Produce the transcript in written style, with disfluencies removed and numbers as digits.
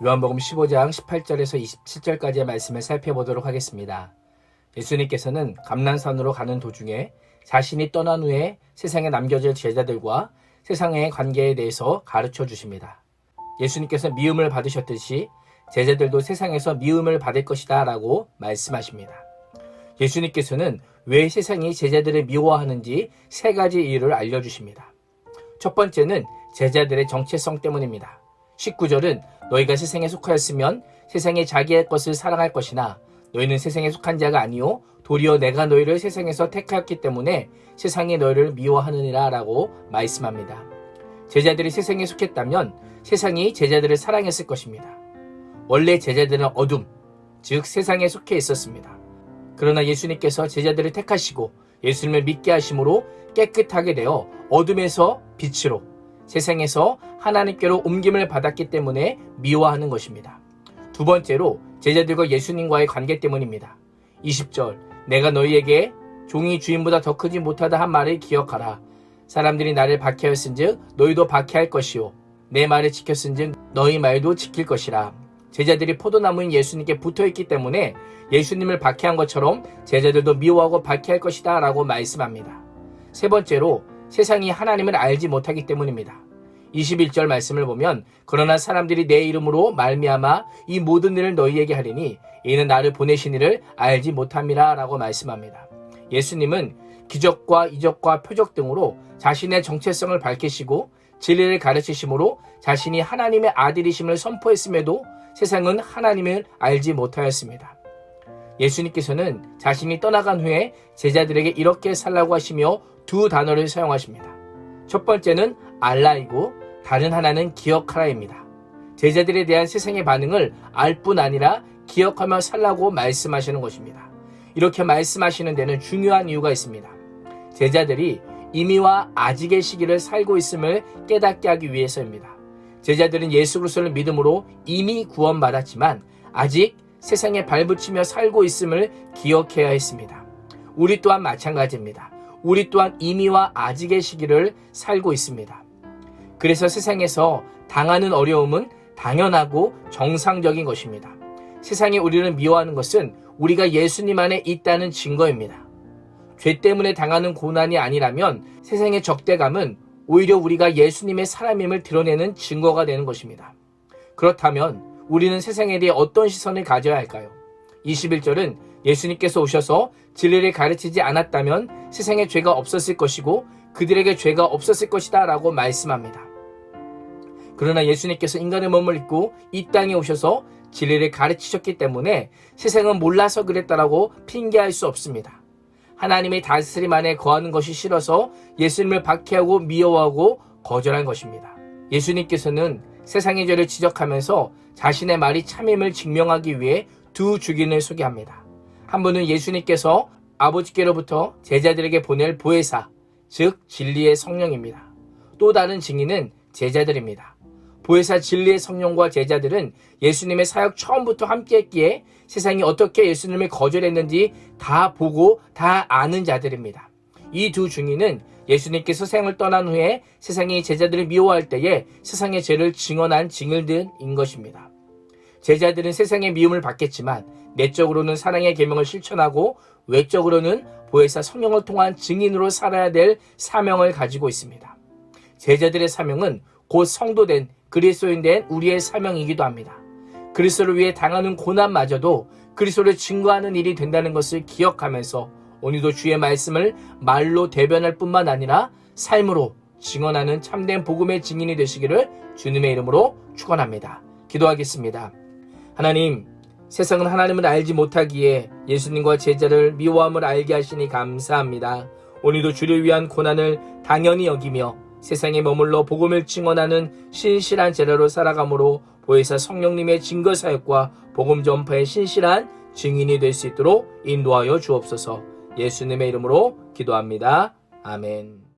요한복음 15장 18절에서 27절까지의 말씀을 살펴보도록 하겠습니다. 예수님께서는 감난산으로 가는 도중에 자신이 떠난 후에 세상에 남겨질 제자들과 세상의 관계에 대해서 가르쳐 주십니다. 예수님께서 미움을 받으셨듯이 제자들도 세상에서 미움을 받을 것이다 라고 말씀하십니다. 예수님께서는 왜 세상이 제자들을 미워하는지 세 가지 이유를 알려주십니다. 첫 번째는 제자들의 정체성 때문입니다. 19절은 너희가 세상에 속하였으면 세상이 자기의 것을 사랑할 것이나 너희는 세상에 속한 자가 아니요 도리어 내가 너희를 세상에서 택하였기 때문에 세상이 너희를 미워하느니라 라고 말씀합니다. 제자들이 세상에 속했다면 세상이 제자들을 사랑했을 것입니다. 원래 제자들은 어둠, 즉 세상에 속해 있었습니다. 그러나 예수님께서 제자들을 택하시고 예수님을 믿게 하심으로 깨끗하게 되어 어둠에서 빛으로 세상에서 하나님께로 옮김을 받았기 때문에 미워하는 것입니다. 두 번째로 제자들과 예수님과의 관계 때문입니다. 20절 내가 너희에게 종이 주인보다 더 크지 못하다 한 말을 기억하라. 사람들이 나를 박해하였은즉 너희도 박해할 것이요 내 말을 지켰은즉 너희 말도 지킬 것이라. 제자들이 포도나무인 예수님께 붙어있기 때문에 예수님을 박해한 것처럼 제자들도 미워하고 박해할 것이다 라고 말씀합니다. 세 번째로 세상이 하나님을 알지 못하기 때문입니다. 21절 말씀을 보면 그러나 사람들이 내 이름으로 말미암아 이 모든 일을 너희에게 하리니 이는 나를 보내신 이를 알지 못함이라 라고 말씀합니다. 예수님은 기적과 이적과 표적 등으로 자신의 정체성을 밝히시고 진리를 가르치심으로 자신이 하나님의 아들이심을 선포했음에도 세상은 하나님을 알지 못하였습니다. 예수님께서는 자신이 떠나간 후에 제자들에게 이렇게 살라고 하시며 두 단어를 사용하십니다. 첫 번째는 알라이고 다른 하나는 기억하라입니다. 제자들에 대한 세상의 반응을 알 뿐 아니라 기억하며 살라고 말씀하시는 것입니다. 이렇게 말씀하시는 데는 중요한 이유가 있습니다. 제자들이 이미와 아직의 시기를 살고 있음을 깨닫게 하기 위해서입니다. 제자들은 예수 그리스도를 믿음으로 이미 구원받았지만 아직 세상에 발붙이며 살고 있음을 기억해야 했습니다. 우리 또한 마찬가지입니다. 우리 또한 이미와 아직의 시기를 살고 있습니다. 그래서 세상에서 당하는 어려움은 당연하고 정상적인 것입니다. 세상이 우리를 미워하는 것은 우리가 예수님 안에 있다는 증거입니다. 죄 때문에 당하는 고난이 아니라면 세상의 적대감은 오히려 우리가 예수님의 사람임을 드러내는 증거가 되는 것입니다. 그렇다면 우리는 세상에 대해 어떤 시선을 가져야 할까요? 21절은 예수님께서 오셔서 진리를 가르치지 않았다면 세상에 죄가 없었을 것이고 그들에게 죄가 없었을 것이다 라고 말씀합니다. 그러나 예수님께서 인간의 몸을 입고 이 땅에 오셔서 진리를 가르치셨기 때문에 세상은 몰라서 그랬다라고 핑계할 수 없습니다. 하나님의 다스림 안에 거하는 것이 싫어서 예수님을 박해하고 미워하고 거절한 것입니다. 예수님께서는 세상의 죄를 지적하면서 자신의 말이 참임을 증명하기 위해 두 주기를 소개합니다. 한 분은 예수님께서 아버지께로부터 제자들에게 보낼 보혜사, 즉 진리의 성령입니다. 또 다른 증인은 제자들입니다. 보혜사 진리의 성령과 제자들은 예수님의 사역 처음부터 함께했기에 세상이 어떻게 예수님을 거절했는지 다 보고 다 아는 자들입니다. 이 두 증인은 예수님께서 세상을 떠난 후에 세상이 제자들을 미워할 때에 세상의 죄를 증언한 증인들인 것입니다. 제자들은 세상의 미움을 받겠지만 내적으로는 사랑의 계명을 실천하고 외적으로는 보혜사 성령을 통한 증인으로 살아야 될 사명을 가지고 있습니다. 제자들의 사명은 곧 성도된 그리스도인 된 우리의 사명이기도 합니다. 그리스도를 위해 당하는 고난마저도 그리스도를 증거하는 일이 된다는 것을 기억하면서 오늘도 주의 말씀을 말로 대변할 뿐만 아니라 삶으로 증언하는 참된 복음의 증인이 되시기를 주님의 이름으로 축원합니다. 기도하겠습니다. 하나님, 세상은 하나님을 알지 못하기에 예수님과 제자를 미워함을 알게 하시니 감사합니다. 오늘도 주를 위한 고난을 당연히 여기며 세상에 머물러 복음을 증언하는 신실한 제자로 살아감으로 보혜사 성령님의 증거 사역과 복음 전파의 신실한 증인이 될 수 있도록 인도하여 주옵소서. 예수님의 이름으로 기도합니다. 아멘.